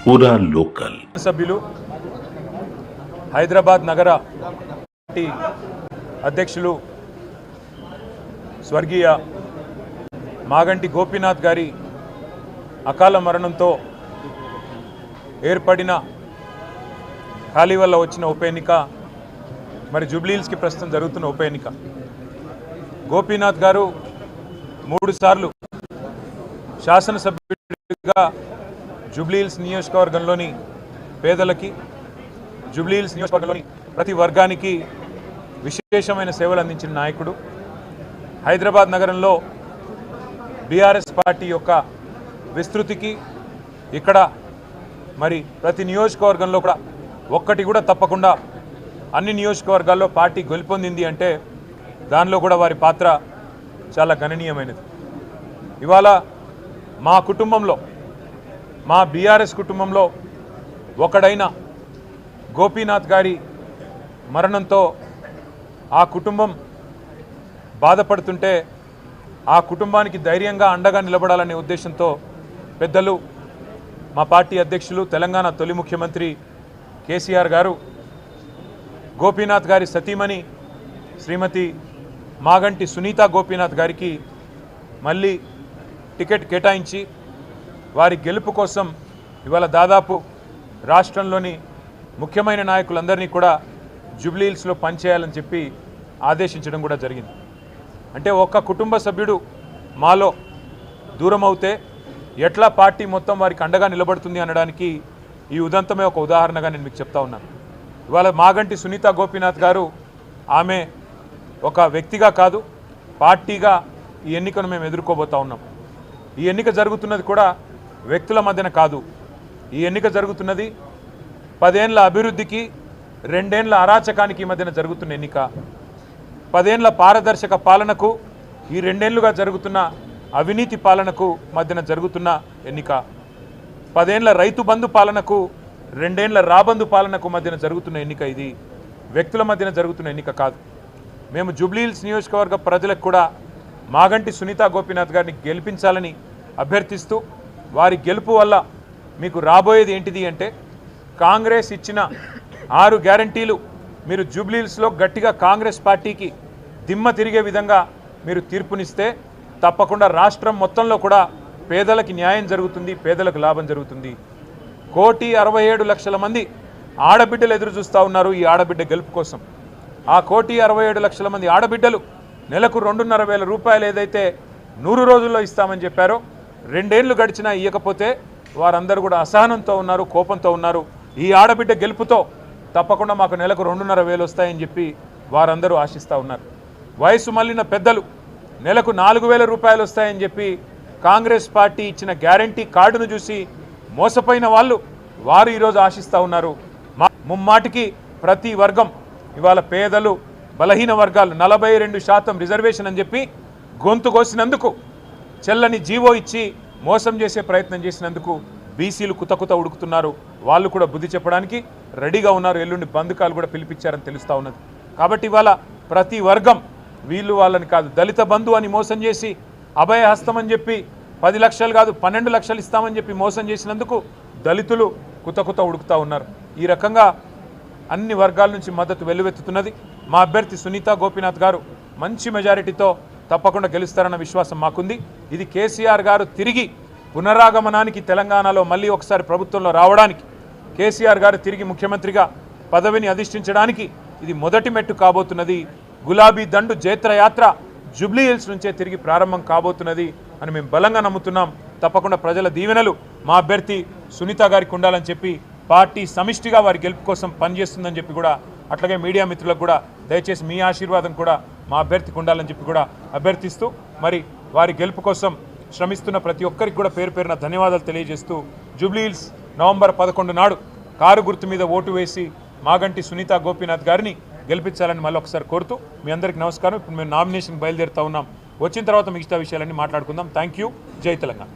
పూరా లోకల్ సభ్యులు హైదరాబాద్ నగర పార్టీ అధ్యక్షులు స్వర్గీయ మాగంటి గోపీనాథ్ గారి అకాల మరణంతో ఏర్పడిన ఖాళీ వల్ల వచ్చిన ఉప ఎన్నిక మరి జూబ్లీహిల్స్కి ప్రస్తుతం జరుగుతున్న ఉప ఎన్నిక. గోపీనాథ్ గారు 3 సార్లు శాసనసభ్యుడిగా జూబ్లీహిల్స్ నియోజకవర్గంలోని పేదలకి, జూబ్లీహిల్స్ నియోజకవర్గంలోని ప్రతి వర్గానికి విశేషమైన సేవలు అందించిన నాయకుడు. హైదరాబాద్ నగరంలో బీఆర్ఎస్ పార్టీ యొక్క విస్తృతికి ఇక్కడ మరి ప్రతి నియోజకవర్గంలో కూడా ఒక్కటి కూడా తప్పకుండా అన్ని నియోజకవర్గాల్లో పార్టీ గెలుపొందింది అంటే దానిలో కూడా వారి పాత్ర చాలా గణనీయమైనది. ఇవాళ మా కుటుంబంలో, మా బీఆర్ఎస్ కుటుంబంలో ఒకడైన గోపీనాథ్ గారి మరణంతో ఆ కుటుంబం బాధపడుతుంటే ఆ కుటుంబానికి ధైర్యంగా అండగా నిలబడాలనే ఉద్దేశంతో పెద్దలు మా పార్టీ అధ్యక్షులు, తెలంగాణ తొలి ముఖ్యమంత్రి కేసీఆర్ గారు గోపీనాథ్ గారి సతీమణి శ్రీమతి మాగంటి సునీత గోపీనాథ్ గారికి మళ్ళీ టికెట్ కేటాయించి వారి గెలుపు కోసం ఇవాళ దాదాపు రాష్ట్రంలోని ముఖ్యమైన నాయకులందరినీ కూడా జూబ్లీహిల్స్లో పనిచేయాలని చెప్పి ఆదేశించడం కూడా జరిగింది. అంటే ఒక్క కుటుంబ సభ్యుడు మాలో దూరం అవుతే ఎట్లా పార్టీ మొత్తం వారికి అండగా నిలబడుతుంది అనడానికి ఈ ఉదంతమే ఒక ఉదాహరణగా నేను మీకు చెప్తా ఉన్నాను. ఇవాళ మాగంటి సునీత గోపీనాథ్ గారు ఆమె ఒక వ్యక్తిగా కాదు, పార్టీగా ఈ ఎన్నికను మేము ఎదుర్కోబోతా ఉన్నాం. ఈ ఎన్నిక జరుగుతున్నది కూడా వ్యక్తుల మధ్యన కాదు. ఈ ఎన్నిక జరుగుతున్నది 10 ఏళ్ల అభివృద్ధికి 2 ఏళ్ల అరాచకానికి మధ్యన జరుగుతున్న ఎన్నిక. 10 ఏళ్ల పారదర్శక పాలనకు ఈ 2 ఏళ్లుగా జరుగుతున్న అవినీతి పాలనకు మధ్యన జరుగుతున్న ఎన్నిక. 10 ఏళ్ల రైతు బంధు పాలనకు 2 ఏళ్ల రాబంధు పాలనకు మధ్యన జరుగుతున్న ఎన్నిక. ఇది వ్యక్తుల మధ్యన జరుగుతున్న ఎన్నిక కాదు. మేము జూబ్లీహిల్స్ నియోజకవర్గ ప్రజలకు కూడా మాగంటి సునీత గోపీనాథ్ గారిని గెలిపించాలని అభ్యర్థిస్తూ వారి గెలుపు వల్ల మీకు రాబోయేది ఏంటిది అంటే కాంగ్రెస్ ఇచ్చిన 6 గ్యారంటీలు మీరు జూబ్లీహిల్స్లో గట్టిగా కాంగ్రెస్ పార్టీకి దిమ్మ తిరిగే విధంగా మీరు తీర్పునిస్తే తప్పకుండా రాష్ట్రం మొత్తంలో కూడా పేదలకి న్యాయం జరుగుతుంది, పేదలకు లాభం జరుగుతుంది. 1,67,00,000 మంది ఆడబిడ్డలు ఎదురు చూస్తూ ఉన్నారు ఈ ఆడబిడ్డ గెలుపు కోసం. ఆ 1,67,00,000 మంది ఆడబిడ్డలు నెలకు 2,500 రూపాయలు ఏదైతే 100 రోజుల్లో ఇస్తామని చెప్పారో 2 ఏళ్లు గడిచినా ఇవ్వకపోతే వారందరూ కూడా అసహనంతో ఉన్నారు, కోపంతో ఉన్నారు. ఈ ఆడబిడ్డ గెలుపుతో తప్పకుండా మాకు నెలకు 2,500 వస్తాయని చెప్పి వారందరూ ఆశిస్తూ ఉన్నారు. వయసు మళ్ళిన పెద్దలు నెలకు 4,000 రూపాయలు వస్తాయని చెప్పి కాంగ్రెస్ పార్టీ ఇచ్చిన గ్యారంటీ కార్డును చూసి మోసపోయిన వారు ఈరోజు ఆశిస్తూ ఉన్నారు. ముమ్మాటికి ప్రతి వర్గం ఇవాళ పేదలు, బలహీన వర్గాలు 42% రిజర్వేషన్ అని చెప్పి గొంతు కోసినందుకు, చెల్లని జీవో ఇచ్చి మోసం చేసే ప్రయత్నం చేసినందుకు బీసీలు కుతకుత ఉడుకుతున్నారు. వాళ్ళు కూడా బుద్ధి చెప్పడానికి రెడీగా ఉన్నారు. ఎల్లుండి బంధుకాలు కూడా పిలిపించారని తెలుస్తూ ఉన్నది. కాబట్టి ఇవాళ ప్రతి వర్గం వీళ్ళు వాళ్ళని కాదు, దళిత బంధు అని మోసం చేసి అభయహస్తం అని చెప్పి 10 లక్షలు కాదు 12 లక్షలు ఇస్తామని చెప్పి మోసం చేసినందుకు దళితులు కుతకుత ఉడుకుతూ ఉన్నారు. ఈ రకంగా అన్ని వర్గాల నుంచి మద్దతు వెల్లువెత్తుతున్నది. మా అభ్యర్థి సునీత గోపీనాథ్ గారు మంచి మెజారిటీతో తప్పకుండా గెలుస్తారన్న విశ్వాసం మాకుంది. ఇది కేసీఆర్ గారు తిరిగి పునరాగమనానికి, తెలంగాణలో మళ్ళీ ఒకసారి ప్రభుత్వంలో రావడానికి, కేసీఆర్ గారు తిరిగి ముఖ్యమంత్రిగా పదవిని అధిష్ఠించడానికి ఇది మొదటి మెట్టు కాబోతున్నది. గులాబీ దండు జైత్రయాత్ర జూబ్లీహిల్స్ నుంచే తిరిగి ప్రారంభం కాబోతున్నది అని మేము బలంగా నమ్ముతున్నాం. తప్పకుండా ప్రజల దీవెనలు మా అభ్యర్థి సునీత గారికి ఉండాలని చెప్పి పార్టీ సమిష్టిగా వారి గెలుపు కోసం పనిచేస్తుందని చెప్పి కూడా, అట్లాగే మీడియా మిత్రులకు కూడా దయచేసి మీ ఆశీర్వాదం కూడా మా అభ్యర్థికి ఉండాలని చెప్పి కూడా అభ్యర్థిస్తూ, మరి వారి గెలుపు కోసం శ్రమిస్తున్న ప్రతి ఒక్కరికి కూడా పేరు పేరున ధన్యవాదాలు తెలియజేస్తూ, జూబ్లీహిల్స్ నవంబర్ 11 నాడు కారు గుర్తు మీద ఓటు వేసి మాగంటి సునీత గోపీనాథ్ గారిని గెలిపించాలని మళ్ళీ ఒకసారి కోరుతూ మీ అందరికీ నమస్కారం. ఇప్పుడు మేము నామినేషన్ బయలుదేరుతూ ఉన్నాం. వచ్చిన తర్వాత మిగతా విషయాలన్నీ మాట్లాడుకుందాం. Thank you. జై తెలంగాణ.